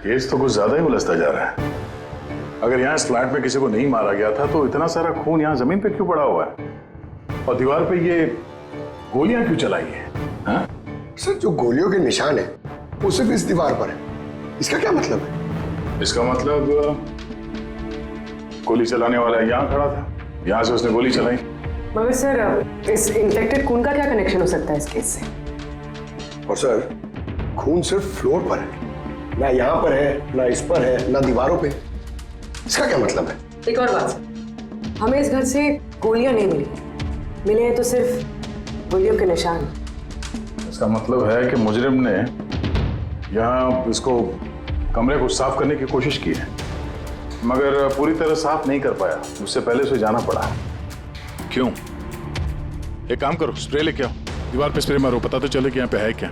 Case तो कुछ ज्यादा ही उलझता जा रहा है। अगर यहाँ इस फ्लैट में किसी को नहीं मारा गया था तो इतना सारा खून यहाँ जमीन पे क्यों पड़ा हुआ है? और दीवार पे ये गोलियां क्यों चलाई है? हाँ? सर, जो गोलियों के निशान है वो सिर्फ इस दीवार पर है। इसका क्या मतलब है? इसका मतलब गोली चलाने वाला यहाँ खड़ा था, यहाँ से उसने गोली चलाई। मगर सर, इस इन्फेक्टेड खून का क्या कनेक्शन हो सकता है इस केस से? और सर, खून सिर्फ फ्लोर पर है, ना यहाँ पर है, ना इस पर है, ना दीवारों पे। इसका क्या मतलब है? एक और बात सर, हमें इस घर से गोलियां नहीं मिले हैं तो सिर्फ गोलियों के निशान। इसका मतलब है कि मुजरिम ने यहाँ इसको कमरे को साफ करने की कोशिश की है, मगर पूरी तरह साफ नहीं कर पाया, उससे पहले उसे जाना पड़ा। क्यों? एक काम करो, स्प्रे लेके आओ, दीवार पे स्प्रे मारो, पता तो चले कि यहाँ पे है क्या।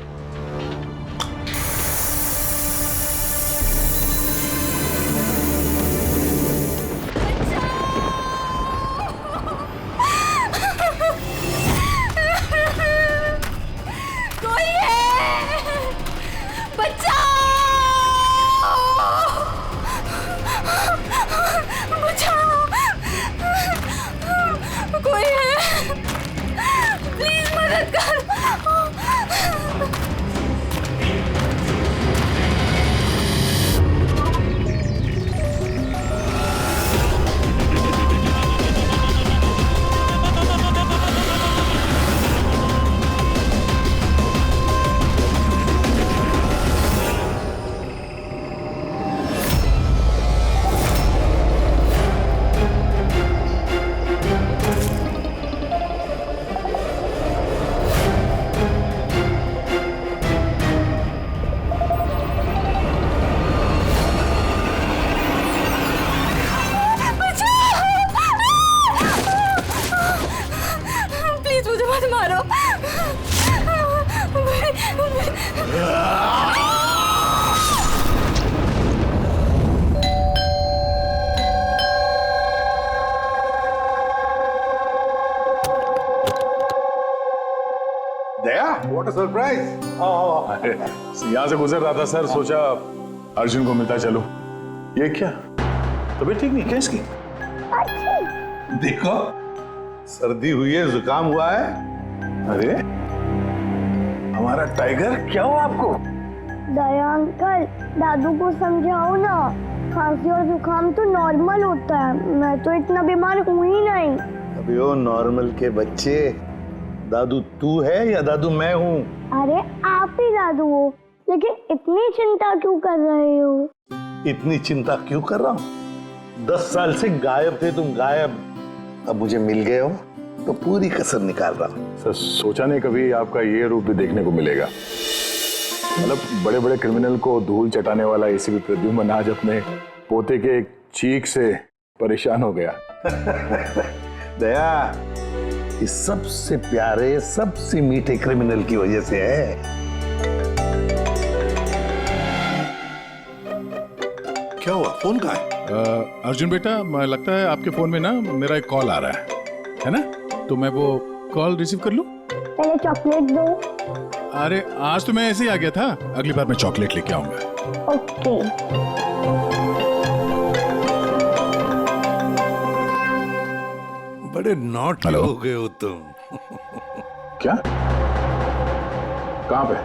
What a surprise! यहाँ से गुजर रहा था सर, सोचा अर्जुन को मिलता चलो। ये क्या, तबीयत ठीक नहीं क्या इसकी? देखो, सर्दी हुई है, जुकाम हुआ है। अरे हमारा टाइगर, क्या हुआ आपको? दया अंकल, दादू को समझाओ ना, खांसी और जुकाम तो नॉर्मल होता है, मैं तो इतना बीमार हूँ ही नहीं। अबे ओ नॉर्मल के बच्चे, दादू तू है या दादू मैं हूँ? अरे आप ही दादू हो, लेकिन इतनी चिंता क्यों कर रहे हो? इतनी चिंता क्यों कर रहा हूँ? 10 साल से गायब थे तुम, गायब। अब मुझे मिल गए हो तो पूरी कसर निकाल रहा हूँ। सर, सोचा नहीं कभी आपका ये रूप भी देखने को मिलेगा। मतलब बड़े बड़े क्रिमिनल को धूल चटाने वाला एसीपी प्रद्युम्न आज अपने पोते के एक चीख से परेशान हो गया। दया, इस सबसे प्यारे, सबसे मीठे क्रिमिनल की वजह से है। क्या हुआ, फोन कहाँ है? अर्जुन बेटा, लगता है आपके फोन में ना मेरा एक कॉल आ रहा है ना? तो मैं वो कॉल रिसीव कर लूं? पहले चॉकलेट दो। अरे आज तो मैं ऐसे ही आ गया था, अगली बार मैं चॉकलेट लेके आऊंगा। ओके। बड़े नॉटी हो गए हो तुम। क्या? कहाँ पे?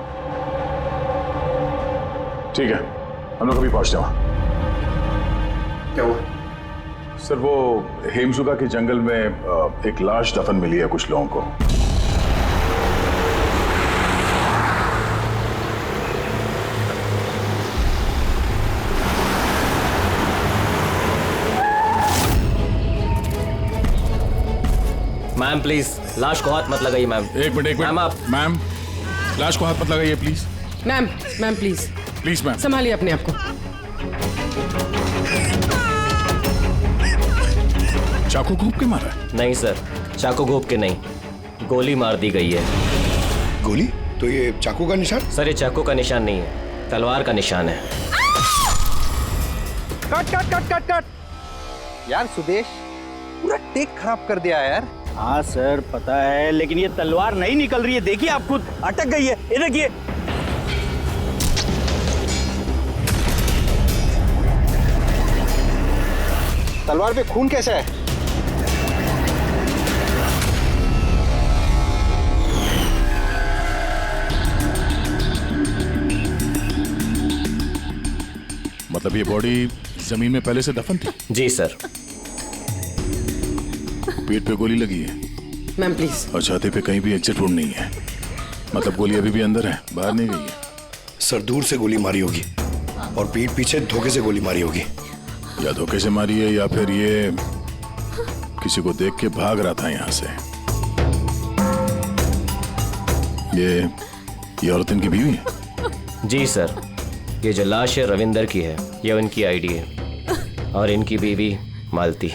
ठीक है, हम लोग अभी पहुंचते हैं वहां। क्या हुआ? सर, वो हेमसुगा के जंगल में एक लाश दफन मिली है कुछ लोगों को। मैम प्लीज, लाश को हाथ मत लगाइए मैम। एक मिनट मैम, आप मैम, लाश को हाथ मत लगाइए please. Ma'am please please ma'am, संभालिए अपने आप को। चाकू घोंप के मारा? नहीं सर, चाकू घोंप के नहीं, गोली मार दी गई है। गोली? तो ये चाकू का निशान? सर, ये चाकू का निशान नहीं है, तलवार का निशान है। Cut cut cut cut cut यार, सुदेश पूरा टेक खराब कर दिया यार। हाँ सर पता है, लेकिन ये तलवार नहीं निकल रही है, देखिए आप खुद, अटक गई है, ये देखिए। तलवार पे खून कैसा है? मतलब ये बॉडी जमीन में पहले से दफन थी? जी सर। पेट पे गोली लगी है मैम प्लीज। और छाती पे कहीं भी एग्जिट वुंड नहीं है। मतलब गोली अभी भी अंदर है, बाहर नहीं गई है। सर दूर से गोली मारी होगी और पीठ पीछे धोखे से गोली मारी होगी। या धोखे से मारी है या फिर ये किसी को देख के भाग रहा था यहाँ से। ये औरत इनकी बीवी है? जी सर, ये जो लाश है रविंदर की है, ये उनकी आईडी है और इनकी बीवी मालती।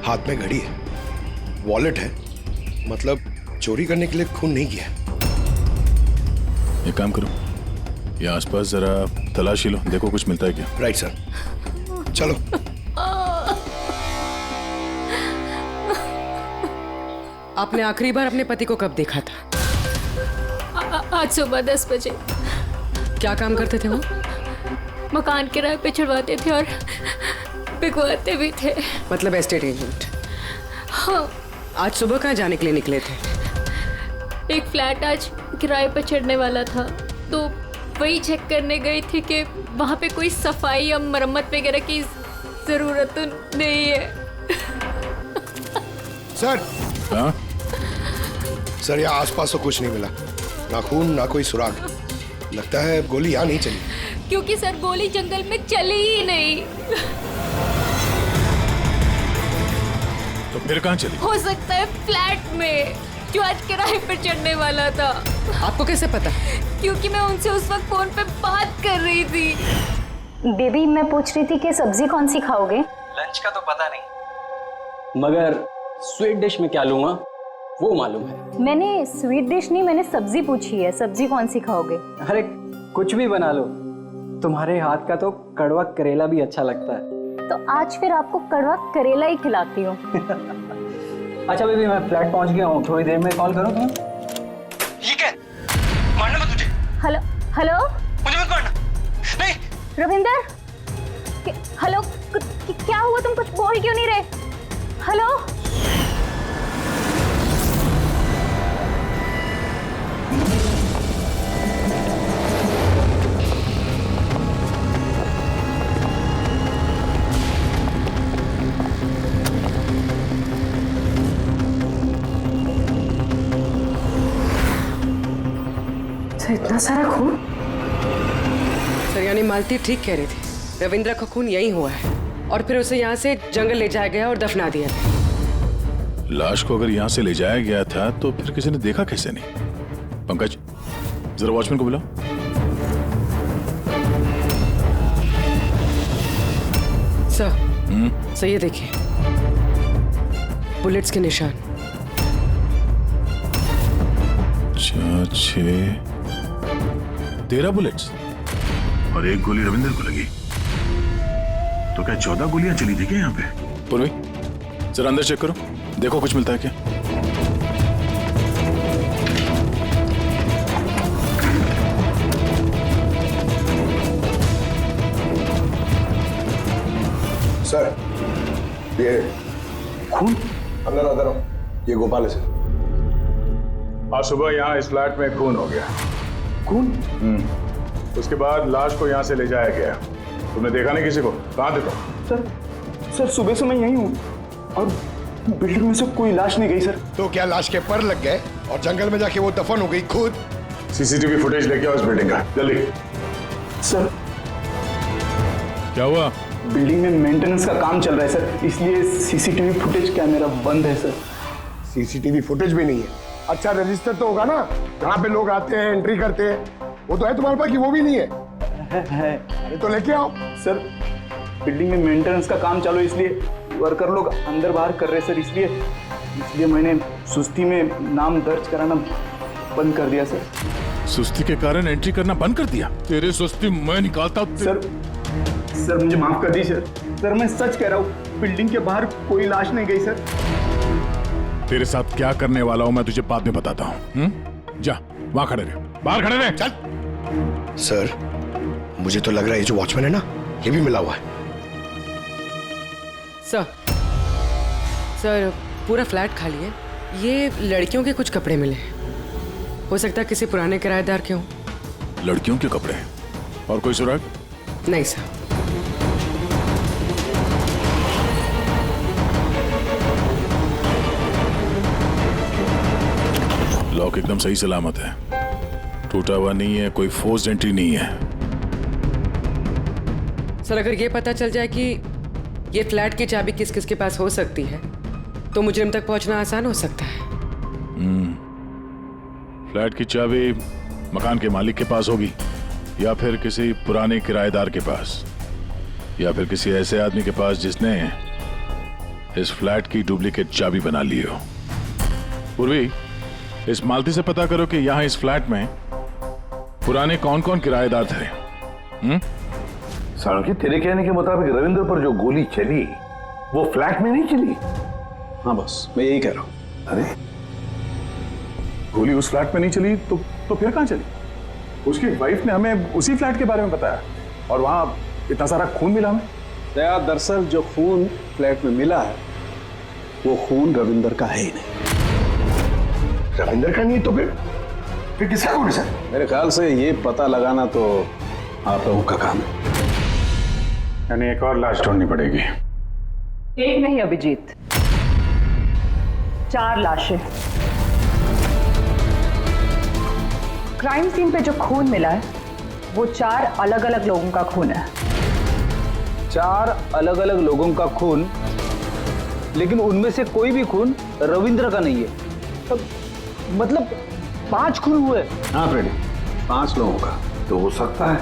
हाथ में घड़ी है, वॉलेट है, मतलब चोरी करने के लिए खून नहीं किया। एक काम करो, ये आसपास जरा तलाशी लो, देखो कुछ मिलता है क्या। राइट सर, चलो। आपने आखिरी बार अपने पति को कब देखा था? आज सुबह 10 बजे। क्या काम करते थे वो? मकान किराए पे छुड़वाते थे और बिकवाते भी थे। मतलब एस्टेट एजेंट। हाँ। आज सुबह कहाँ जाने के लिए निकले थे? एक फ्लैट आज किराए पे चढ़ने वाला था, तो वही चेक करने गई थी कि वहाँ पे कोई सफाई या मरम्मत वगैरह की जरूरत तो नहीं है। सर। हाँ? सर यहाँ आसपास तो कुछ नहीं मिला, ना खून ना कोई सुराग। लगता है गोली यहाँ नहीं चली। क्योंकि सर गोली जंगल में चली ही नहीं। तो फिर कहाँ चली? हो सकता है फ्लैट में, जो आज किराए पर चढ़ने वाला था। आपको कैसे पता? क्योंकि मैं उनसे उस वक्त फोन पे बात कर रही थी। बेबी, मैं पूछ रही थी कि सब्जी कौन सी खाओगे? लंच का तो पता नहीं, मगर स्वीट डिश में क्या लूंगा वो मालूम है। मैंने स्वीट डिश नहीं, मैंने सब्जी पूछी है। सब्जी कौन सी खाओगे? अरे कुछ भी बना लो, तुम्हारे हाथ का तो कड़वा करेला भी अच्छा लगता है। तो आज फिर आपको कड़वा करेला ही खिलाती हूँ। अच्छा बेबी, मैं फ्लैट पहुंच गया हूँ, थोड़ी देर में कॉल करूँ तुम्हें? ये क्या? मारना मत मुझे। हेलो हेलो, मुझे मत मारना। नहीं। रविंदर, हेलो, क्या हुआ? तुम कुछ बोल क्यों नहीं रहे? हेलो। इतना सारा खून? सर यानी मालती ठीक कह रही थी, रविंद्र का खून यही हुआ है और फिर उसे यहाँ से जंगल ले जाया गया और दफना दिया। लाश को अगर यहाँ से ले जाया गया था तो फिर किसी ने देखा कैसे नहीं? पंकज, जरा वॉचमैन को बुलाओ। सर ये देखिए, बुलेट्स के निशान। 4, 6, 13 बुलेट्स और एक गोली रविंदर को लगी। तो क्या 14 गोलियां चली थी क्या यहाँ पे? पूर्वी, जरा अंदर चेक करो, देखो कुछ मिलता है क्या। सर ये खून अंदर आता रहो। ये गोपाल है सर। आज सुबह यहाँ इस फ्लैट में खून हो गया। खून? उसके बाद लाश को यहाँ से ले जाया गया। तुमने देखा नहीं किसी को? कहाँ थे तुम? सर सुबह से मैं यहीं हूँ और बिल्डिंग में से कोई लाश नहीं गई सर। तो क्या लाश के पर लग गए और जंगल में जाके वो दफन हो गई खुद? सीसीटीवी फुटेज लेके आओ इस बिल्डिंग का, जल्दी। सर क्या हुआ? बिल्डिंग में मेंटेनेंस का काम चल रहा है सर, इसलिए सीसीटीवी फुटेज कैमरा बंद है सर। सीसीटीवी फुटेज भी नहीं है। अच्छा रजिस्टर तो होगा ना, जहाँ पे लोग आते हैं एंट्री करते हैं, वो तो है तुम्हारे पास कि वो भी नहीं है? है। अरे तो लेके आओ। सर बिल्डिंग में मेंटेनेंस का काम चालू है, इसलिए वर्कर लोग अंदर बाहर कर रहे सर, इसलिए मैंने सुस्ती में नाम दर्ज कराना बंद कर दिया सर। सुस्ती के कारण एंट्री करना बंद कर दिया? तेरे सुस्ती मैं निकालता हूँ। सर मुझे माफ कर दीजिए सर, मैं सच कह रहा हूँ, बिल्डिंग के बाहर कोई लाश नहीं गई सर। तेरे साथ क्या करने वाला हूं मैं तुझे बाद में बताता हूँ। जा वहां खड़े रहे, बाहर खड़े रहे। चल। सर, मुझे तो लग रहा है ये जो वॉचमैन है ना, ये भी मिला हुआ है। सर पूरा फ्लैट खाली है। ये लड़कियों के कुछ कपड़े मिले हैं, हो सकता है किसी पुराने किराएदार के हों। लड़कियों के कपड़े और कोई सुराग? नहीं सर। लॉक एकदम सही सलामत है, टूटा हुआ नहीं है, कोई फोर्स्ड एंट्री नहीं है। सर अगर ये पता चल जाए कि ये फ्लैट की चाबी किस किस के पास हो सकती है तो मुजरिम तक पहुंचना आसान हो सकता है। फ्लैट की चाबी मकान के मालिक के पास होगी, या फिर किसी पुराने किराएदार के पास, या फिर किसी ऐसे आदमी के पास जिसने इस फ्लैट की डुप्लीकेट चाबी बना ली हो। पूर्वी, इस मालती से पता करो कि यहां इस फ्लैट में पुराने कौन कौन किराएदार थे। साळुंखे, तेरे कहने के मुताबिक रविंद्र पर जो गोली चली वो फ्लैट में नहीं चली? हाँ बस, मैं यही कह रहा हूँ। अरे गोली उस फ्लैट में नहीं चली तो फिर कहां चली? उसकी वाइफ ने हमें उसी फ्लैट के बारे में बताया, और वहां इतना सारा खून मिला हमें। दया, दरअसल जो खून फ्लैट में मिला है वो खून रविंदर का है ही नहीं। रविंदर का नहीं तो फिर किसका खून है सर? मेरे ख्याल से ये पता लगाना तो आप लोगों का काम है। यानी एक और लाश ढूंढनी पड़ेगी। एक नहीं अभिजीत, 4 लाशें। क्राइम सीन पे जो खून मिला है वो 4 अलग अलग लोगों का खून है। 4 अलग अलग लोगों का खून, लेकिन उनमें से कोई भी खून रविंद्र का नहीं है। मतलब 5 खून हुए। हाँ फ्रेडी, 5 लोगों का। तो हो सकता है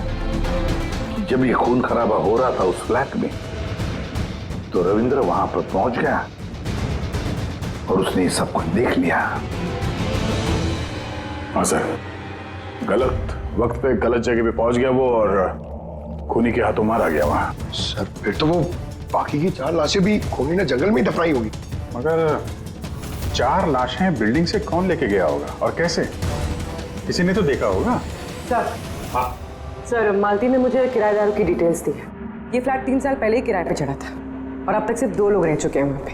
कि जब ये खून खराबा हो रहा था उस फ्लैट में तो रविंद्र वहां पर पहुंच गया और उसने ये सब कुछ देख लिया। हाँ सर, गलत वक्त पे गलत जगह पे पहुंच गया वो, और खूनी के हाथों मारा गया वहां। सर फिर तो वो बाकी की 4 लाशें भी खूनी ने जंगल में ही दफनाई होगी। मगर 4 लाशें बिल्डिंग से कौन लेके गया होगा और कैसे? किसी ने तो देखा होगा। सर, सर मालती ने मुझे किराएदारों की डिटेल्स दी है। ये फ्लैट 3 साल पहले ही किराए पे चढ़ा था और अब तक सिर्फ 2 लोग रह चुके हैं वहां पे।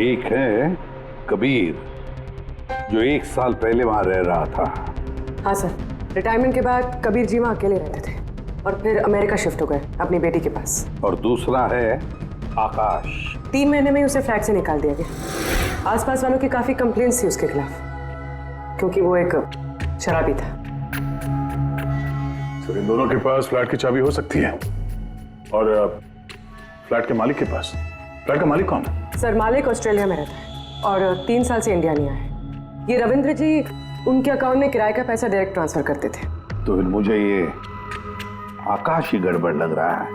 एक है कबीर, जो 1 साल पहले वहां रह रहा था। हाँ सर, रिटायरमेंट के बाद कबीर जी वहाँ अकेले रहते थे और फिर अमेरिका शिफ्ट हो गए अपनी बेटी के पास। और दूसरा है आकाश। 3 महीने में उसे फ्लैट से निकाल दिया गया। आसपास वालों की काफी कंप्लेंट्स थी उसके खिलाफ, क्योंकि वो एक शराबी था। सर इन दोनों के पास फ्लैट की चाबी हो सकती है, और फ्लैट के मालिक के पास। फ्लैट का मालिक कौन है? सर मालिक ऑस्ट्रेलिया में रहता है और 3 साल से इंडिया नहीं आया है। ये रविंद्र जी उनके अकाउंट में किराए का पैसा डायरेक्ट ट्रांसफर करते थे। तो फिर मुझे ये आकाश ही गड़बड़ लग रहा है।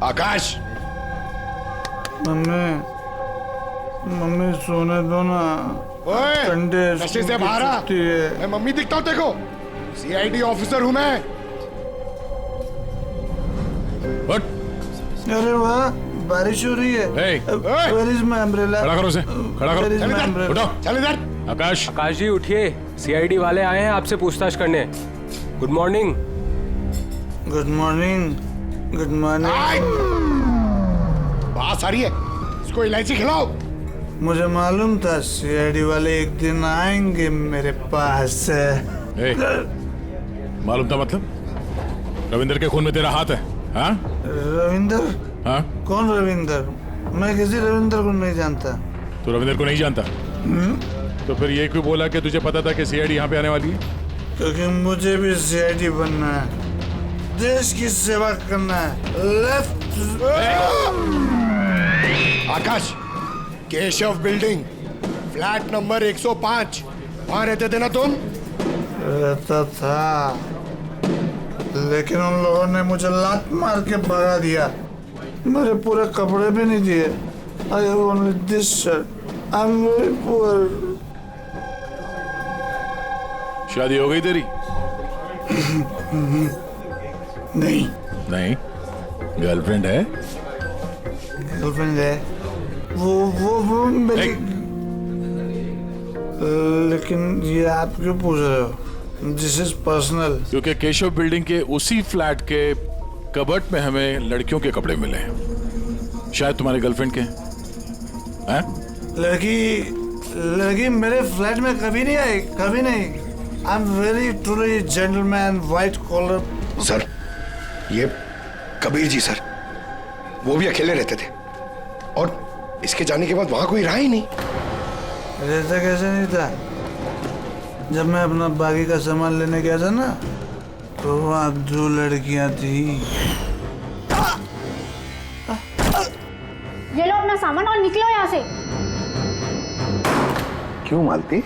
आकाश, मम्मी सोने दो ना। नशे से बाहर आ। मैं मम्मी दिखता हूँ देखो, CID ऑफिसर हूँ मैं। अरे वाह, बारिश हो रही है। Where is my umbrella? खड़ा करो उसे, खड़ा करो। Where is my umbrella? उठो। चल इधर। आकाश जी उठिए, CID वाले आए हैं आपसे पूछताछ करने। Good morning. Good morning. Good morning. बात आ रही है, इसको इलायची खिलाओ। मुझे मालूम था CID वाले एक दिन आएंगे मेरे पास। मालूम था मतलब? रविंद्र के खून में तेरा हाथ है? हाँ? रविंदर? हाँ? कौन रविंदर? मैं किसी रविंदर को नहीं जानता। तो रविंद्र को नहीं जानता? तो फिर ये क्यों बोला कि तुझे पता था कि CID यहाँ पे आने वाली है? क्योंकि मुझे भी CID बनना है, देश की सेवा करना है। लेफ्ट। आकाश, केशव बिल्डिंग, फ्लैट नंबर 105, वहां रहते थे ना तुम? रहता था, लेकिन उन लोगों ने मुझे लात मार के भगा दिया। मेरे पूरे कपड़े भी नहीं दिए। I have only this shirt. I'm very poor. शादी हो गई तेरी? नहीं। नहीं? गर्लफ्रेंड है? गर्लफ्रेंड है। वो मेरी लेकिन ये आप क्यों पूछ रहे हो? This is personal. क्योंकि केशव बिल्डिंग के उसी फ्लैट के कबर्ड में हमें लड़कियों के कपड़े मिले हैं, शायद तुम्हारी गर्लफ्रेंड के हैं? लड़की मेरे फ्लैट में कभी नहीं आई, कभी नहीं। I am very truly gentleman, white collar. Sir, ये कबीर जी सर, वो भी अकेले रहते थे और इसके जाने के बाद वहां कोई रहा ही नहीं। रहता कैसे नहीं था? जब मैं अपना बाकी का सामान लेने गया था ना, तो वहाँ 2 लड़कियां थी। ये लो अपना सामान और निकलो यहाँ से। क्यों मालती?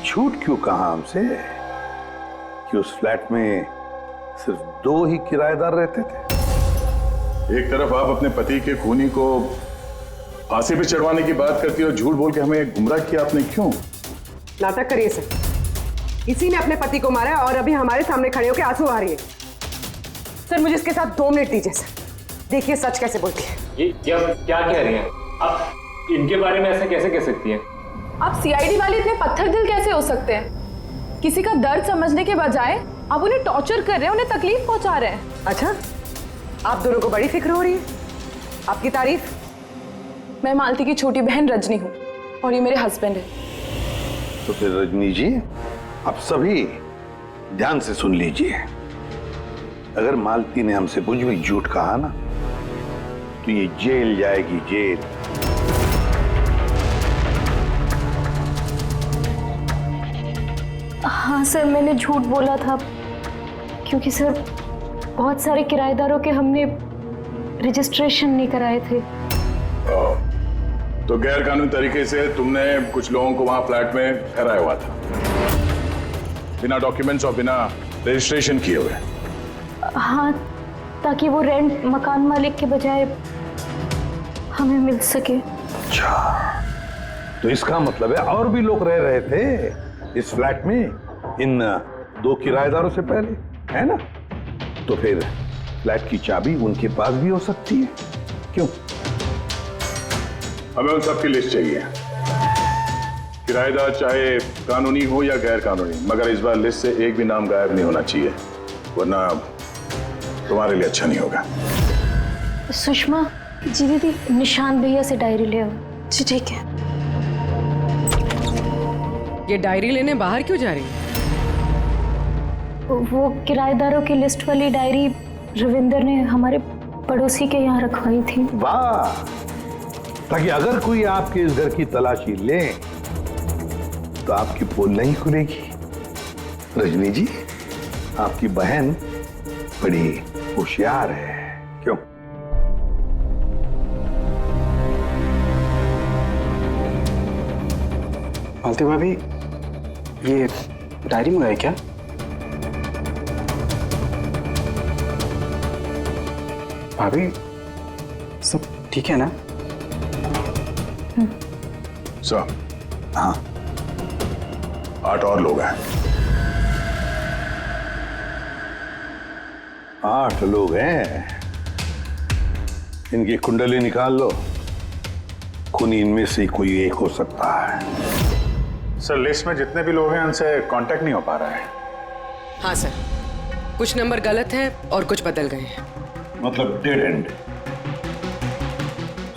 झूठ क्यों कहा हमसे कि उस फ्लैट में सिर्फ 2 ही किराएदार रहते थे? एक तरफ आप अपने पति के खूनी को फांसी पे चढ़वाने की बात करती हो, झूठ बोल के हमें गुमराह किया आपने, क्यों? नाटक करिए सर। इसी ने अपने पति को मारा है और अभी हमारे सामने खड़े होकर आंसू आ रही है। सर मुझे इसके साथ 2 मिनट दीजिए सर, देखिए सच कैसे बोलती है। ये क्या कह रही हैं आप? इनके बारे में ऐसे कैसे कह सकती हैं? आप सीआईडी वाले इतने पत्थर दिल कैसे हो सकते हैं? किसी का दर्द समझने के बजाय आप उन्हें टॉर्चर कर रहे हैं, उन्हें तकलीफ पहुंचा रहे हैं। अच्छा, आप दोनों को बड़ी फिक्र हो रही है? आपकी तारीफ। मैं मालती की छोटी बहन रजनी हूँ और ये मेरे हस्बैंड है। तो फिर रजनी जी, आप सभी ध्यान से सुन लीजिए। अगर मालती ने हमसे कुछ भी झूठ कहा ना, तो ये जेल जाएगी, जेल। हाँ सर, मैंने झूठ बोला था क्योंकि सर बहुत सारे किराएदारों के हमने रजिस्ट्रेशन नहीं कराए थे। तो गैर कानूनी तरीके से तुमने कुछ लोगों को वहां फ्लैट में ठहराया हुआ था, बिना डॉक्यूमेंट्स और बिना रजिस्ट्रेशन किए हुए। हाँ, ताकि वो रेंट मकान मालिक के बजाय हमें मिल सके। अच्छा, तो इसका मतलब है और भी लोग रह रहे थे इस फ्लैट में इन 2 किराएदारों से पहले, है ना? तो फिर फ्लैट की चाबी उनके पास भी हो सकती है, क्यों? हमें उन सबकी लिस्ट चाहिए, किराएदार चाहे कानूनी हो या गैर कानूनी, मगर इस बार लिस्ट से एक भी नाम गायब नहीं होना चाहिए, वरना तुम्हारे लिए अच्छा नहीं होगा। सुषमा जी, दीदी निशांत भैया से डायरी ले आओ। जी ठीक है। ये डायरी लेने बाहर क्यों जा रही है? वो किराएदारों की लिस्ट वाली डायरी रविंदर ने हमारे पड़ोसी के यहाँ रखवाई थी। वाह, ताकि अगर कोई आपके इस घर की तलाशी ले तो आपकी पोल नहीं खुलेगी। रजनी जी, आपकी बहन बड़ी होशियार है, क्यों? मालती भाभी, ये डायरी मंगाई क्या? भाभी, सब ठीक है ना? सर, हाँ, 8 और लोग हैं। 8 लोग हैं। इनकी कुंडली निकाल लो, खूनी इनमें से कोई एक हो सकता है। सर, लिस्ट में जितने भी लोग हैं उनसे कांटेक्ट नहीं हो पा रहा है। हाँ सर, कुछ नंबर गलत हैं और कुछ बदल गए हैं। मतलब डेड एंड।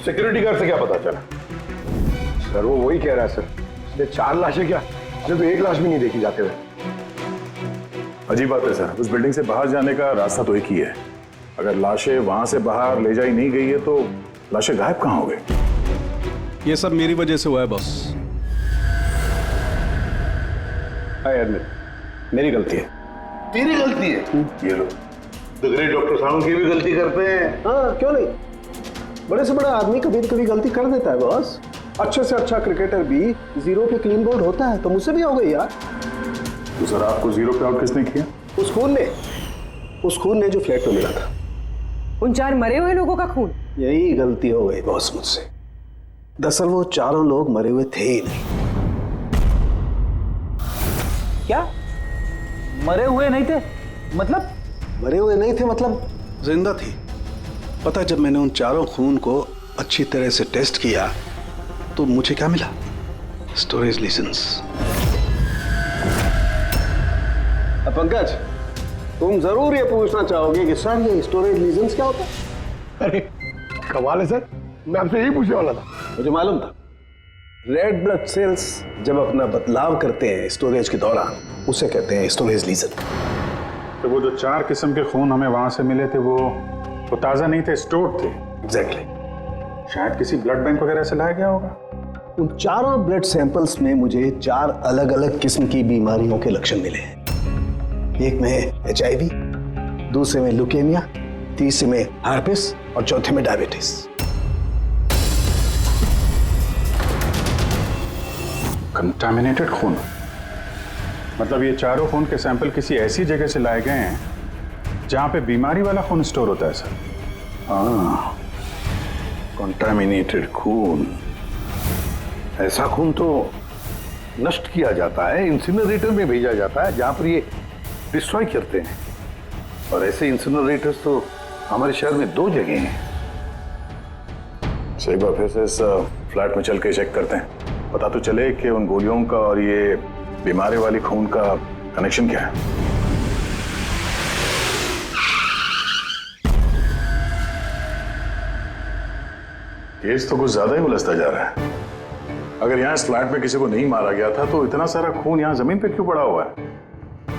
सिक्योरिटी गार्ड से क्या पता चला? सर वो वही कह रहा है सर, ये 4 लाशें क्या, तो 1 लाश भी नहीं देखी जाते हुए। अजीब बात है सर, उस बिल्डिंग से बाहर जाने का रास्ता तो एक ही है। अगर लाशें वहां से बाहर ले जाई नहीं गई है तो लाशें गायब कहां हो गई? ये सब मेरी वजह से हुआ है बॉस। मेरी गलती है। तेरी गलती है? ये लो, द ग्रेट डॉक्टर साहब की भी गलती करते हैं। हाँ, क्यों नहीं? बड़े से बड़ा आदमी कभी कभी गलती कर देता है बॉस। अच्छे से अच्छा क्रिकेटर भी 0 पे क्लीन बोल्ड होता है, तो मुझसे भी हो गई यार। तो सर, आपको 0 पे आउट किसने किया? उस खून ने जो फ्लैट में मिला था। उन 4 मरे हुए लोगों का खून? यही गलती हो गई बॉस मुझसे। दरअसल वो 4 लोग मरे हुए थे ही नहीं। क्या? मरे हुए नहीं थे? मतलब? मरे हुए नहीं थे मतलब जिंदा थी। पता, जब मैंने उन 4 खून को अच्छी तरह से टेस्ट किया तो मुझे क्या मिला? Storage licence. पंकज, तुम जरूर ये पूछना चाहोगे कि सर ये स्टोरेज लाइसेंस क्या होता है? अरे कमाल है सर, मैं आपसे यही पूछने वाला था। मुझे मालूम था। रेड ब्लड सेल्स जब अपना बदलाव करते हैं स्टोरेज के दौरान, उसे कहते हैं स्टोरेज लीजन। तो वो जो 4 किस्म के खून हमें वहां से मिले थे, वो ताजा नहीं थे, स्टोर्ड थे। एग्जैक्टली। शायद किसी ब्लड बैंक वगैरह से लाया गया होगा। उन चारों ब्लड सैंपल्स में मुझे 4 अलग अलग किस्म की बीमारियों के लक्षण मिले हैं। एक में HIV, दूसरे में ल्यूकेमिया, तीसरे में हार्पिस और चौथे में डायबिटीज। कंटामिनेटेड खून, मतलब ये चारों खून के सैंपल किसी ऐसी जगह से लाए गए हैं जहां पे बीमारी वाला खून स्टोर होता है सर। हाँ, कंटामिनेटेड खून। ऐसा खून तो नष्ट किया जाता है, इंसिनरेटर में भेजा जाता है जहां पर ये डिस्ट्रॉय करते हैं। और ऐसे इंसिनरेटर्स तो हमारे शहर में 2 जगह हैं। सही बात, फिर से इस फ्लैट में चल के चेक करते हैं, पता तो चले कि उन गोलियों का और ये बीमारी वाली खून का कनेक्शन क्या है। केस तो कुछ ज्यादा ही उलझता जा रहा है। अगर यहाँ इस फ्लैट में किसी को नहीं मारा गया था तो इतना सारा खून यहाँ जमीन पे क्यों पड़ा हुआ है,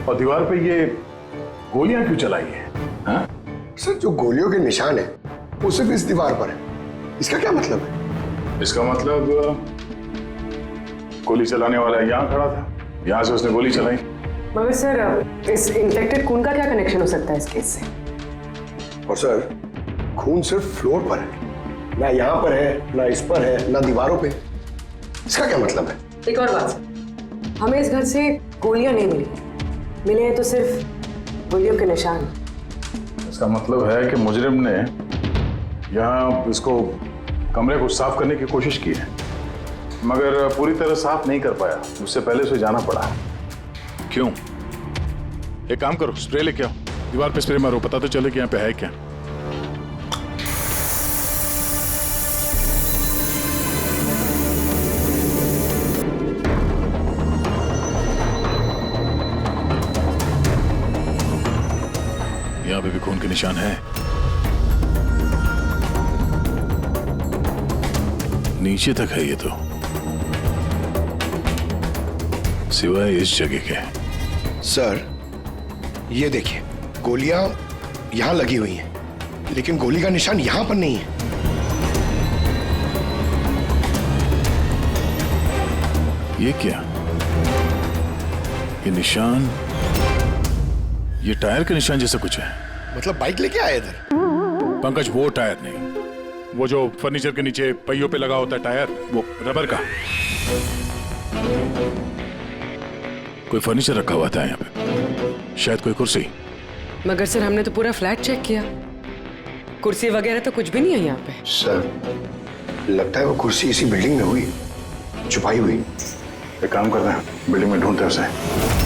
और दीवार पे ये गोलियां क्यों चलाई है? हाँ? सर, जो गोलियों के निशान है वो सिर्फ इस दीवार पर है। इसका क्या मतलब है? इसका मतलब गोली चलाने वाला यहाँ खड़ा था, यहाँ से उसने गोली चलाई। मगर सर, इस इंफेक्टेड खून का क्या कनेक्शन हो सकता है इस केस से? और सर, खून सिर्फ फ्लोर पर है, ना यहाँ पर है, ना इस पर है, ना दीवारों पे। इसका क्या मतलब है? एक और बात, हमें इस घर से गोलियां नहीं मिले हैं तो सिर्फ गोलियों के निशान। इसका मतलब है कि मुजरिम ने यहाँ इसको कमरे को साफ करने की कोशिश की है, मगर पूरी तरह साफ नहीं कर पाया, उससे पहले उसे जाना पड़ा। क्यों? एक काम करो, स्प्रे लेके आओ, दीवार पे स्प्रे मारो, पता तो चले कि यहाँ पे है क्या। यहाँ पे भी खून के निशान है, नीचे तक है ये तो, सिवाय इस जगह के। सर, ये देखिए, गोलियां यहां लगी हुई हैं, लेकिन गोली का निशान यहां पर नहीं है। ये क्या? ये निशान, ये टायर के निशान जैसा कुछ है। मतलब बाइक लेके आए इधर? पंकज, वो टायर नहीं, वो जो फर्नीचर के नीचे पहियों पे लगा होता है टायर, वो रबर का। कोई फर्नीचर रखा हुआ था यहाँ पे, शायद कोई कुर्सी। मगर सर, हमने तो पूरा फ्लैट चेक किया, कुर्सी वगैरह तो कुछ भी नहीं है यहाँ पे। सर, लगता है वो कुर्सी इसी बिल्डिंग में हुई, छुपाई हुई। एक काम करते हैं, बिल्डिंग में ढूंढते हैं उसे।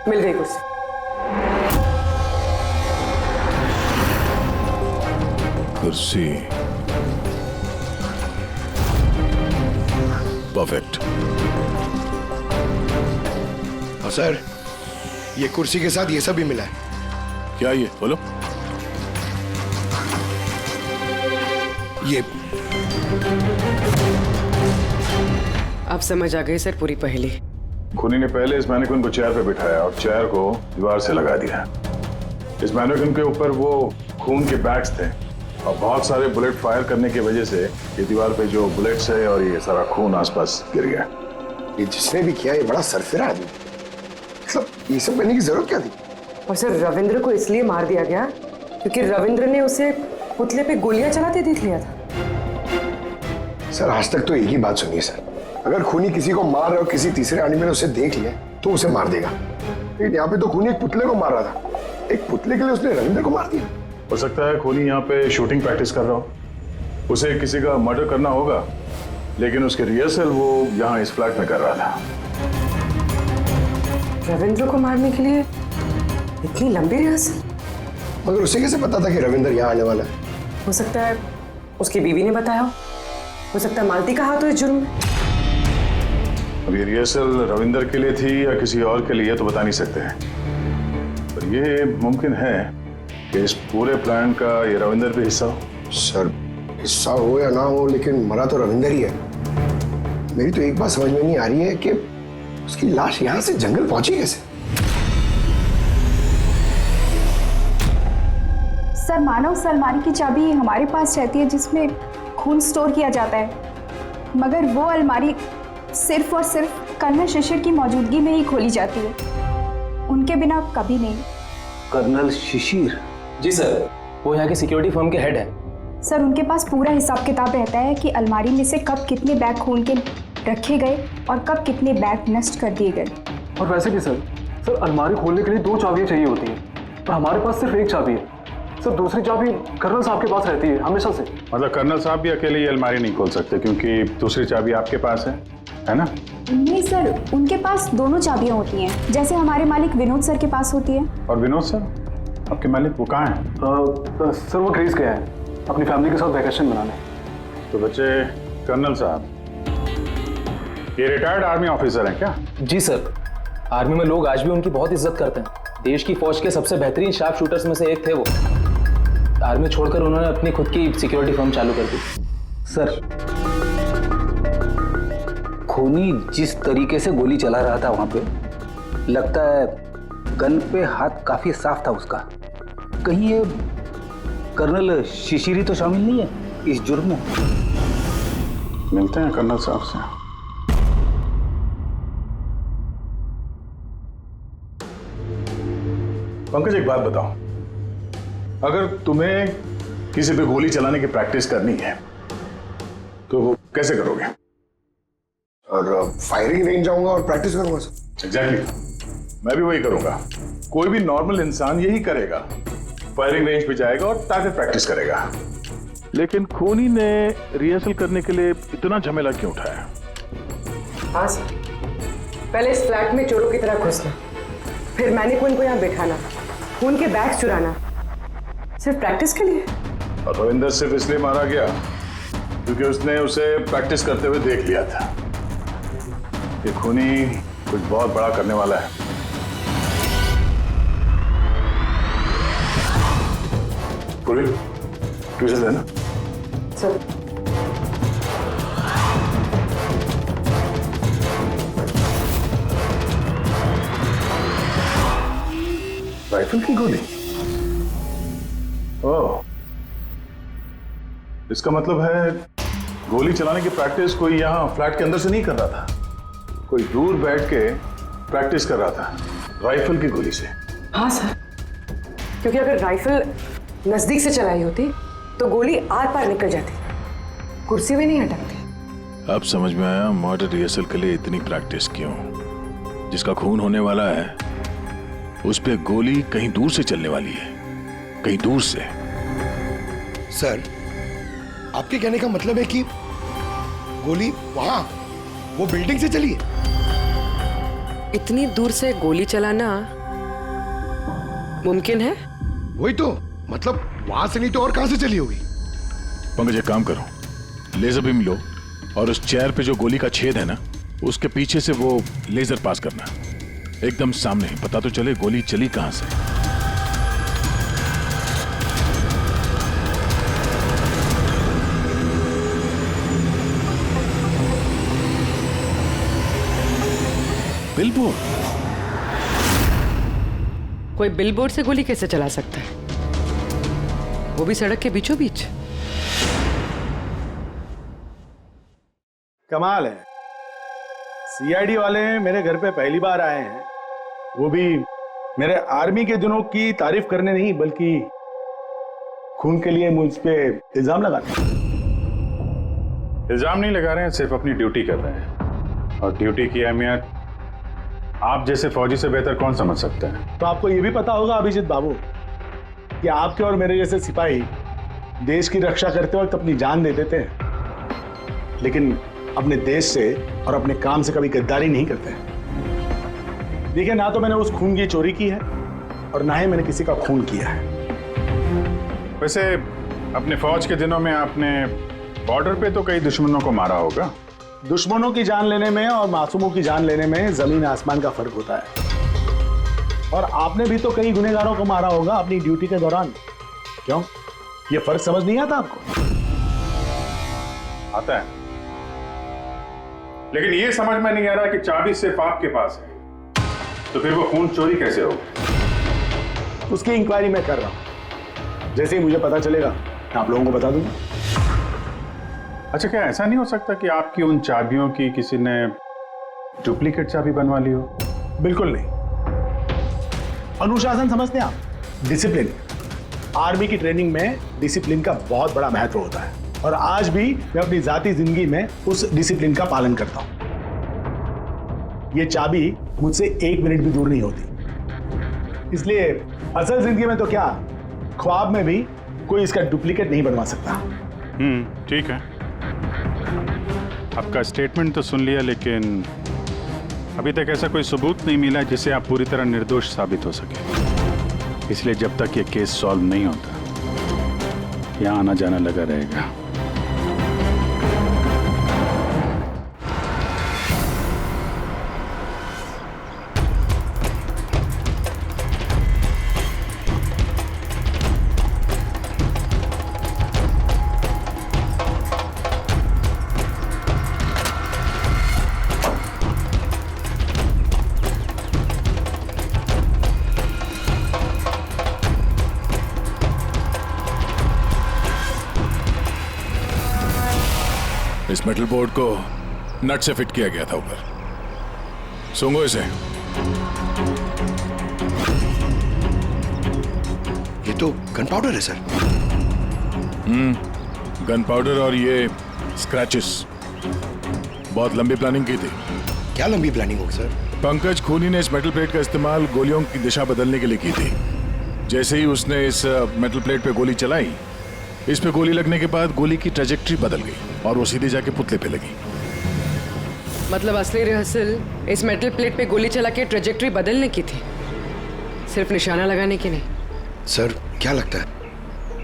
मिल गई कुर्सी। कुर्सी परफेक्ट। और सर, ये कुर्सी के साथ ये सब भी मिला है। क्या ये? बोलो। ये आप समझ आ गए सर पूरी पहेली। खूनी ने पहले इस मैनिक्विन को चेयर पे बिठाया और चेयर को दीवार से लगा दिया। इस मैनिक्विन के ऊपर वो खून के बैग्स थे और बहुत सारे बुलेट फायर करने की वजह से ये दीवार पे जो बुलेट्स है और ये सारा खून आसपास गिर गया। ये जिसने भी किया, ये बड़ा सरफिरा आदमी, मतलब ये सब करने की जरूरत क्या थी? और सर, रविंद्र को इसलिए मार दिया गया क्योंकि रविंद्र ने उसे पुतले पे गोलियां चलाते देख लिया था। सर, आज तक तो एक ही बात सुनिए सर, अगर खूनी किसी को मार रहा हो, किसी तीसरे आदमी ने उसे देख लिया तो उसे मार देगा, लेकिन यहाँ पे तो खूनी एक पुतले को मार रहा था। एक पुतले के लिए उसने रविंदर को मार दिया। हो सकता है खूनी यहाँ पे शूटिंग प्रैक्टिस कर रहा हो, उसे किसी का मर्डर करना होगा, लेकिन उसकी रिहर्सल वो यहाँ इस फ्लैट में कर रहा था। रविंद्र को मारने के लिए इतनी लंबी रिहर्सल? मगर उसे कैसे पता था कि रविंदर यहाँ आने वाला है? हो सकता है उसकी बीवी ने बताया हो सकता है मालती का हाथ हो इस जुर्म में। अब ये रिहर्सल रविंदर के लिए थी या किसी और के लिए तो बता नहीं सकते हैं, पर ये मुमकिन है कि इस पूरे प्लान का ये रविंदर भी हिस्सा हो। सर, हिस्सा हो या ना हो, लेकिन मरा तो रविंदर ही है। मेरी तो एक बात समझ में नहीं आ रही है कि उसकी लाश यहाँ से जंगल पहुंची कैसे? सर, मानव उस अलमारी की चाबी हमारे पास रहती है जिसमें खून स्टोर किया जाता है, मगर वो अलमारी सिर्फ और सिर्फ कर्नल शिशिर की मौजूदगी में ही खोली जाती है, उनके बिना कभी नहीं। कर्नल शिशिर? जी सर, वो यहाँ के सिक्योरिटी फर्म के हेड है। सर, उनके पास पूरा हिसाब किताब रहता है कि अलमारी में से कब कितने बैग खून के रखे गए और कब कितने बैग नष्ट कर दिए गए। और वैसे भी सर, अलमारी खोलने के लिए 2 चाबियां चाहिए होती हैं, पर हमारे पास सिर्फ 1 चाबी है। सर, दूसरी चाबी कर्नल साहब के पास रहती है हमेशा से। मतलब कर्नल साहब भी अकेले ये अलमारी नहीं खोल सकते क्योंकि दूसरी चाबी आपके पास है ना? नहीं सर, उनके पास दोनों चाबियां होती हैं, जैसे हमारे मालिक विनोद सर के पास होती है। और विनोद सर, आपके मालिक वो कहाँ हैं? सर, वो ग्रीस गया है अपनी फैमिली के साथ वैकेशन मनाने। तो बच्चे, कर्नल साहब ये रिटायर्ड आर्मी ऑफिसर हैं क्या? जी सर, आर्मी में लोग आज भी उनकी बहुत इज्जत करते हैं। देश की फौज के सबसे बेहतरीन शार्प शूटर्स में से एक थे वो। आर्मी छोड़कर उन्होंने अपनी खुद की सिक्योरिटी फर्म चालू कर दी। सर, खूनी जिस तरीके से गोली चला रहा था वहां पे, लगता है गन पे हाथ काफी साफ था उसका। कहीं ये कर्नल शिशिरी तो शामिल नहीं है इस जुर्म में? मिलते हैं कर्नल साहब से। पंकज, एक बात बताओ, अगर तुम्हें किसी पे गोली चलाने की प्रैक्टिस करनी है तो वो कैसे करोगे? और फायरिंग रेंज जाऊंगा और प्रैक्टिस करूंगा सर। एग्जैक्टली, मैं भी वही करूंगा। कोई भी नॉर्मल इंसान यही करेगा, फायरिंग रेंज पे जाएगा और टारगेट प्रैक्टिस करेगा। लेकिन खूनी ने रिहर्सल करने के लिए इतना झमेला क्यों उठाया? हाँ सर, पहले इस फ्लैट में चोरों की तरह घुसना, फिर मैनिक्विन को यहाँ बिठाना, खून के बैग चुराना, सिर्फ प्रैक्टिस के लिए। और रविंदर सिर्फ इसलिए मारा गया क्योंकि उसने उसे प्रैक्टिस करते हुए देख लिया था। ये खूनी कुछ बहुत बड़ा करने वाला है। पूरी ट्यूशन देना सर। राइफल की गोली? ओह, इसका मतलब है गोली चलाने की प्रैक्टिस कोई यहाँ फ्लैट के अंदर से नहीं कर रहा था, कोई दूर बैठ के प्रैक्टिस कर रहा था राइफल की गोली से। हाँ सर, क्योंकि अगर राइफल नजदीक से चलाई होती तो गोली आर पार निकल जाती, कुर्सी में नहीं अटकती। अब समझ में आया मर्डर रिहर्सल के लिए इतनी प्रैक्टिस क्यों। जिसका खून होने वाला है उस पे गोली कहीं दूर से चलने वाली है, कहीं दूर से। सर, आपके कहने का मतलब है कि गोली वहां वो बिल्डिंग से चली है? इतनी दूर से गोली चलाना मुमकिन है? वही तो, मतलब वहां से नहीं तो और कहां से चली होगी? पंकज, एक काम करो, लेजर बीम लो और उस चेयर पे जो गोली का छेद है ना, उसके पीछे से वो लेजर पास करना, एकदम सामने, पता तो चले गोली चली कहां से। बिलबोर्ड? कोई बिलबोर्ड से गोली कैसे चला सकता है, वो भी सड़क के बीचों बीच? कमाल है, सीआईडी वाले मेरे घर पे पहली बार आए हैं, वो भी मेरे आर्मी के दिनों की तारीफ करने नहीं बल्कि खून के लिए मुझ पे इल्जाम लगाने। इल्जाम नहीं लगा रहे हैं, सिर्फ अपनी ड्यूटी कर रहे हैं, और ड्यूटी की अहमियत आप जैसे फौजी से बेहतर कौन समझ सकते हैं? तो आपको ये भी पता होगा अभिजीत बाबू कि आपके और मेरे जैसे सिपाही देश की रक्षा करते वक्त अपनी जान दे देते हैं, लेकिन अपने देश से और अपने काम से कभी गद्दारी नहीं करते हैं। देखिए, ना तो मैंने उस खून की चोरी की है और ना ही मैंने किसी का खून किया है। वैसे अपने फौज के दिनों में आपने बॉर्डर पे तो कई दुश्मनों को मारा होगा। दुश्मनों की जान लेने में और मासूमों की जान लेने में जमीन आसमान का फर्क होता है। और आपने भी तो कई गुनहगारों को मारा होगा अपनी ड्यूटी के दौरान। क्यों, ये फर्क समझ नहीं आता आपको? आता है, लेकिन ये समझ में नहीं आ रहा कि चाबी सिर्फ आपके पास है, तो फिर वो खून चोरी कैसे हो? उसकी इंक्वायरी मैं कर रहा हूं। जैसे ही मुझे पता चलेगा मैं आप लोगों को बता दूंगा। अच्छा, क्या ऐसा नहीं हो सकता कि आपकी उन चाबियों की किसी ने डुप्लीकेट चाबी बनवा ली हो? बिल्कुल नहीं। अनुशासन समझते हैं आप? डिसिप्लिन। आर्मी की ट्रेनिंग में डिसिप्लिन का बहुत बड़ा महत्व होता है और आज भी मैं अपनी जाती जिंदगी में उस डिसिप्लिन का पालन करता हूं। ये चाबी मुझसे 1 मिनट भी दूर नहीं होती, इसलिए असल जिंदगी में तो क्या, ख्वाब में भी कोई इसका डुप्लीकेट नहीं बनवा सकता। ठीक है, आपका स्टेटमेंट तो सुन लिया, लेकिन अभी तक ऐसा कोई सबूत नहीं मिला जिससे आप पूरी तरह निर्दोष साबित हो सके। इसलिए जब तक ये केस सॉल्व नहीं होता, यहाँ आना जाना लगा रहेगा। इस मेटल बोर्ड को नट से फिट किया गया था ऊपर। सूंघो इसे। ये तो गन पाउडर है सर। गन पाउडर और ये स्क्रैचेस। बहुत लंबी प्लानिंग की थी। क्या लंबी प्लानिंग होगी सर? पंकज खूनी ने इस मेटल प्लेट का इस्तेमाल गोलियों की दिशा बदलने के लिए की थी। जैसे ही उसने इस मेटल प्लेट पे गोली चलाई, इस पे गोली लगने के बाद गोली की ट्रेजेक्ट्री बदल गई और वो सीधे जाके पुतले पे लगी। मतलब असली रिहर्सल इस मेटल प्लेट पे गोली चला के ट्रेजेक्ट्री बदलने की थी, सिर्फ निशाना लगाने की नहीं। सर, क्या लगता है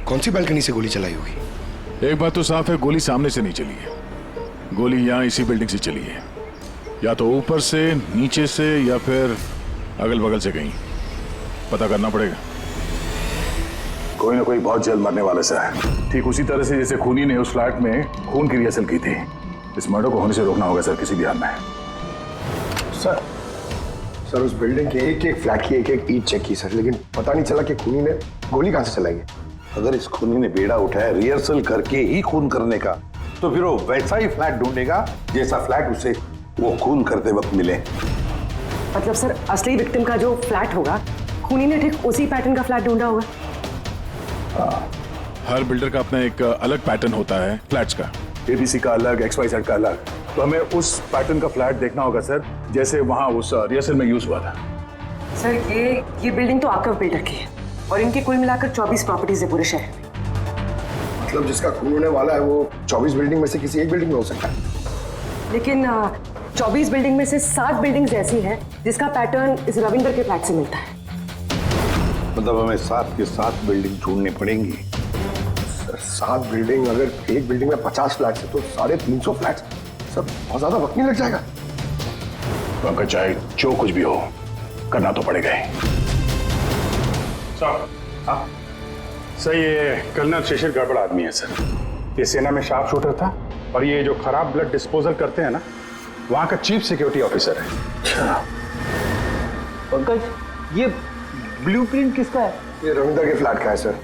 कौन सी बालकनी से गोली चलाई होगी? एक बात तो साफ है, गोली सामने से नहीं चली है। गोली यहाँ इसी बिल्डिंग से चली है, या तो ऊपर से, नीचे से, या फिर अगल बगल से कहीं। पता करना पड़ेगा। कोई ना कोई बहुत जल्द मरने वाला सा है, ठीक उसी तरह से जैसे खूनी ने उस फ्लैट में खून की रिहर्सल की थी। इस मर्डर को होने से रोकना होगा सर, किसी भी हाल में। सर उस बिल्डिंग के एक एक फ्लैट की एक एक ईंट चेक की सर, लेकिन पता नहीं चला कि खूनी ने गोली कहां से चलाई है। अगर इस खूनी ने बेड़ा उठाया रिहर्सल करके ही खून करने का, तो फिर वो वैसा ही फ्लैट ढूंढेगा जैसा फ्लैट उसे वो खून करते वक्त मिले। मतलब सर, असली विक्टिम का जो फ्लैट होगा, खूनी ने ठीक उसी पैटर्न का फ्लैट ढूंढा होगा। हर बिल्डर का अपना एक अलग पैटर्न होता है फ्लैट्स का। एबीसी का अलग, XYZ का अलग। तो हमें उस पैटर्न का फ्लैट देखना होगा सर, जैसे वहां उस रिहर्सल में यूज हुआ था। सर, ये बिल्डिंग तो आकव बिल्डर की है और इनकी कुल मिलाकर 24 प्रॉपर्टीज है पूरे शहर में। मतलब जिसका खून होने वाला है वो 24 बिल्डिंग में से किसी एक बिल्डिंग में हो सकता है। लेकिन 24 बिल्डिंग में से 7 बिल्डिंग्स ऐसी हैं जिसका पैटर्न इस रविंदर के फ्लैट से मिलता है। मतलब हमें 7 के 7 बिल्डिंग ढूंढनी पड़ेंगी। 7 बिल्डिंग, अगर एक बिल्डिंग में 50 फ्लैट्स है तो 350 फ्लैट्स। सब बहुत ज्यादा वक्त नहीं लग जाएगा? पंकज, चाहे जो कुछ भी हो, करना तो पड़ेगा ही। सर, ये कर्नल शिशिर गड़बड़ आदमी है सर। ये सेना में शार्प शूटर था और ये जो खराब ब्लड डिस्पोजल करते हैं ना, वहां का चीफ सिक्योरिटी ऑफिसर है। अच्छा पंकज, ये ब्लूप्रिंट किसका है? ये रविंदर के फ्लैट का है सर,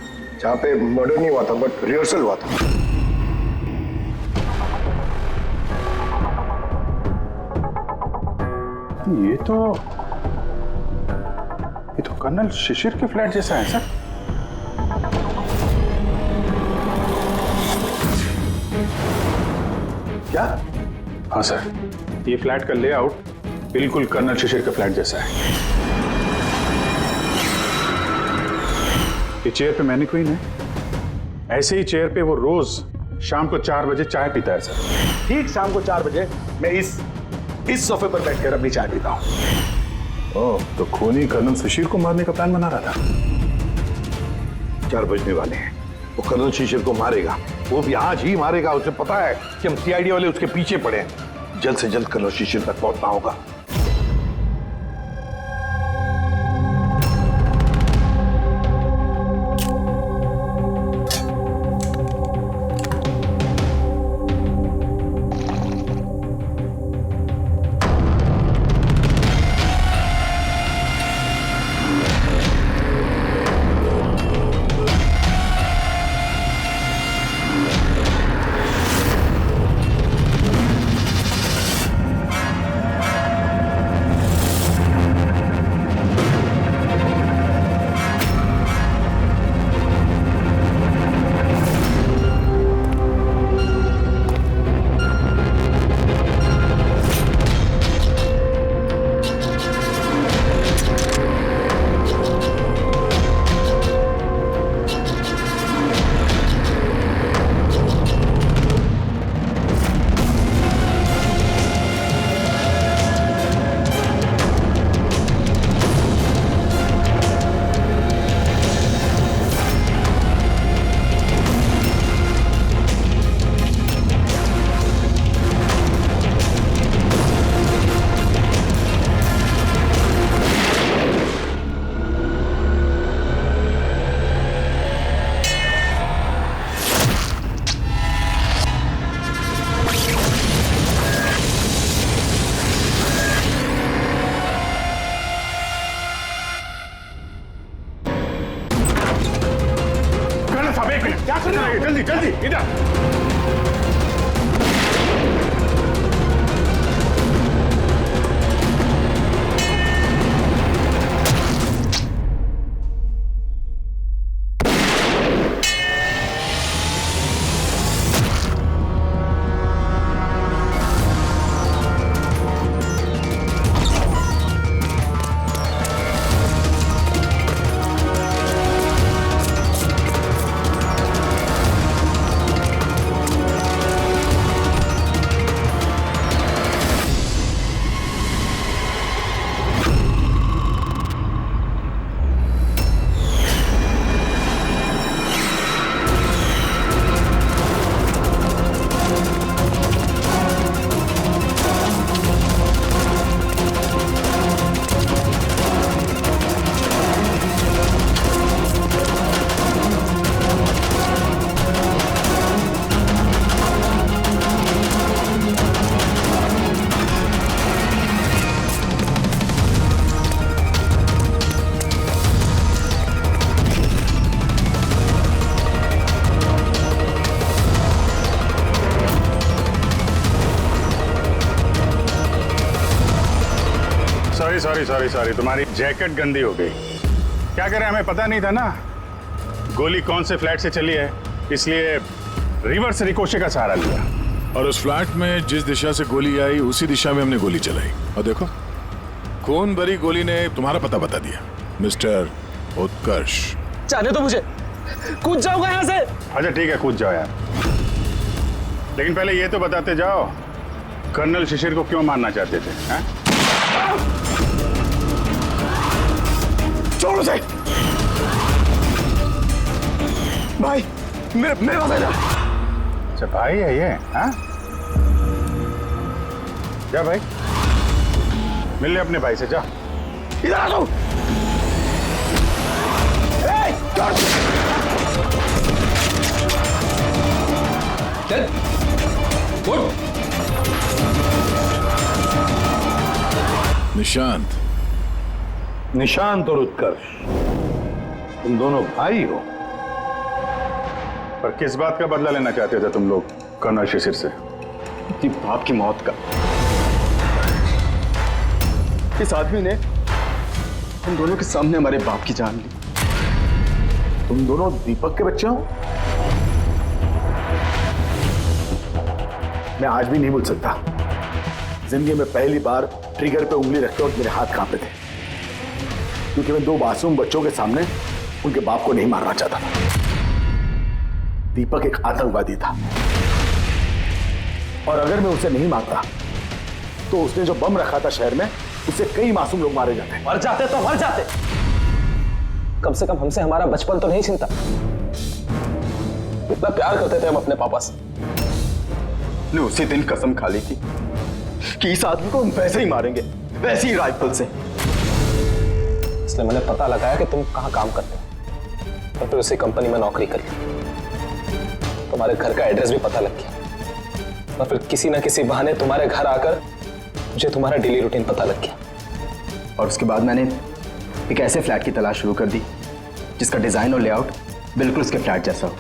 जहाँ पे मर्डर नहीं हुआ था बट रिहर्सल हुआ था। ये तो कर्नल शिशिर के फ्लैट जैसा है सर। क्या? हाँ सर, ये फ्लैट का लेआउट बिल्कुल कर्नल शिशिर के फ्लैट जैसा है। ये चेयर पे मैंने कोई नहीं, ऐसे ही चेयर पे वो रोज शाम को 4 बजे चाय पीता है सर। ठीक शाम को 4 बजे मैं इस सोफे पर बैठकर अपनी चाय पीता हूँ। ओह, तो खूनी कर्नल शिशिर को मारने का प्लान बना रहा था। 4 बजने वाले हैं, वो कर्नल शिशिर को मारेगा, वो भी आज ही मारेगा। उसे पता है कि हम सीआईडी वाले उसके पीछे पड़े हैं। जल्द से जल्द कर्नल शिशिर तक पहुंचना होगा। जल्दी जल्दी इधर। सॉरी तुम्हारी जैकेट गंदी हो गई। क्या करें, हमें पता नहीं था ना गोली कौन से फ्लैट से चली है, इसलिए रिवर्स रिकोशे का सहारा लिया। और उस फ्लैट में जिस दिशा से गोली आई उसी दिशा में हमने गोली चलाई और देखो खून भरी गोली ने तुम्हारा पता बता दिया, मिस्टर उत्कर्ष। जाने तो मुझे, कूद जाऊंगा यहाँ से। अच्छा ठीक है, कूद जाओ यार, लेकिन पहले ये तो बताते जाओ कर्नल शिशिर को क्यों मारना चाहते थे? हैं? छोड़ उसे भाई, मेरे पास आ जा। अच्छा भाई है ये? हाँ जा भाई, मिल ले अपने भाई से, जा। इधर आ तू। चल उठ। निशांत और उत्कर्ष, तुम दोनों भाई हो। पर किस बात का बदला लेना चाहते थे तुम लोग कर्नल शिशिर से? अपनी बाप की मौत का। इस आदमी ने हम दोनों के सामने हमारे बाप की जान ली। तुम दोनों दीपक के बच्चे हो? मैं आज भी नहीं भूल सकता, जिंदगी में पहली बार ट्रिगर पे उंगली रखते वक्त मेरे हाथ कांपे थे, क्योंकि मैं 2 मासूम बच्चों के सामने उनके बाप को नहीं मारना चाहता था। दीपक एक आतंकवादी था, और अगर मैं उसे नहीं मारता तो उसने जो बम रखा था शहर में, उससे कई मासूम लोग मारे जाते। मर जाते तो मर जाते, कम से कम हमसे हमारा बचपन तो नहीं छीनता। इतना प्यार करते थे हम अपने पापा से। ने उसी दिन कसम खा ली थी कि इस आदमी को हम वैसे ही मारेंगे, वैसे ही राइफल से। इसलिए मैंने पता लगाया कि तुम कहाँ काम करते हो, और फिर उसी कंपनी में नौकरी कर ली। तुम्हारे घर का एड्रेस भी पता लग गया, और फिर किसी ना किसी बहाने तुम्हारे घर आकर मुझे तुम्हारा डेली रूटीन पता लग गया। और उसके बाद मैंने एक ऐसे फ्लैट की तलाश शुरू कर दी जिसका डिजाइन और लेआउट बिल्कुल उसके फ्लैट जैसा हो।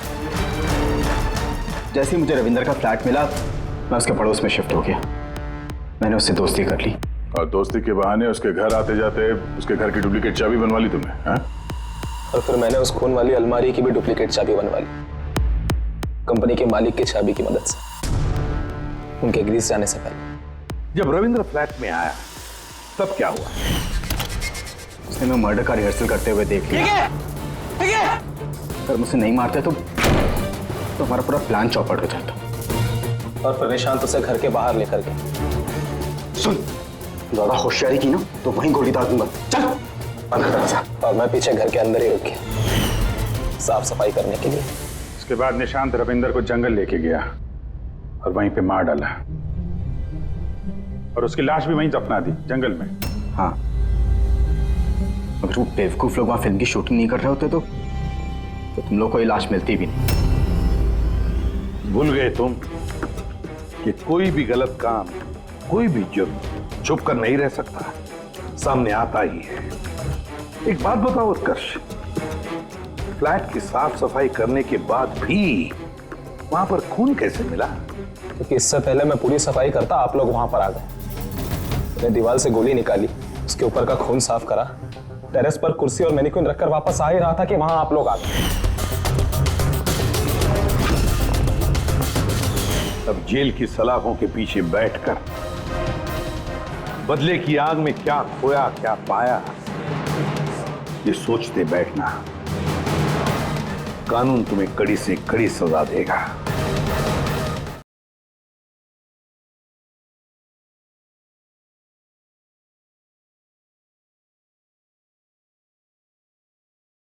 जैसे ही मुझे रविंदर का फ्लैट मिला, मैं उसके पड़ोस में शिफ्ट हो गया। मैंने उससे दोस्ती कर ली, और दोस्ती के बहाने उसके घर आते जाते उसके घर की डुप्लीकेट चाबी बनवा ली तुमने, हाँ? और फिर मैंने उस खून वाली अलमारी की भी डुप्लीकेट चाबी बनवा ली, कंपनी के मालिक की चाबी की मदद से, उनके ग्रीस जाने से पहले। जब रविंद्र फ्लैट में आया तब क्या हुआ? उसने मैं मर्डर का रिहर्सल करते हुए देख लिया। अगर मुझसे नहीं मारते तो हमारा पूरा प्लान चौपट हो जाता। और फिर निशांत उसे घर के बाहर लेकर गए। सुन, ज्यादा होशियारी की ना तो वहीं गोली दाग दूंगा। चल अंदर। और मैं पीछे घर के अंदर ही रुक गया, साफ सफाई करने के लिए। उसके बाद निशांत रविंदर को जंगल लेके गया और वहीं पे मार डाला, और उसकी लाश भी वहीं दफना दी जंगल में। हाँ, अगर वो बेवकूफ लोग वहां फिल्म की शूटिंग नहीं कर रहे होते तो तुम लोग को ये लाश मिलती भी नहीं। भूल गए तुम कि कोई भी गलत काम, कोई भी जुर्म छुप कर नहीं रह सकता, सामने आता ही है। एक बात बताओ उत्कर्ष, फ्लैट की साफ सफाई करने के बाद भी वहां पर खून कैसे मिला? क्योंकि इससे पहले मैं पूरी सफाई करता, आप लोग वहां पर आ गए। मैंने दीवार से गोली निकाली, उसके ऊपर का खून साफ करा, टेरेस पर कुर्सी और मैनिक्विन रखकर वापस आ ही रहा था कि वहां आप लोग आ गए। तब जेल की सलाखों के पीछे बैठकर बदले की आग में क्या खोया क्या पाया, ये सोचते बैठना, कानून तुम्हें कड़ी से कड़ी सजा देगा।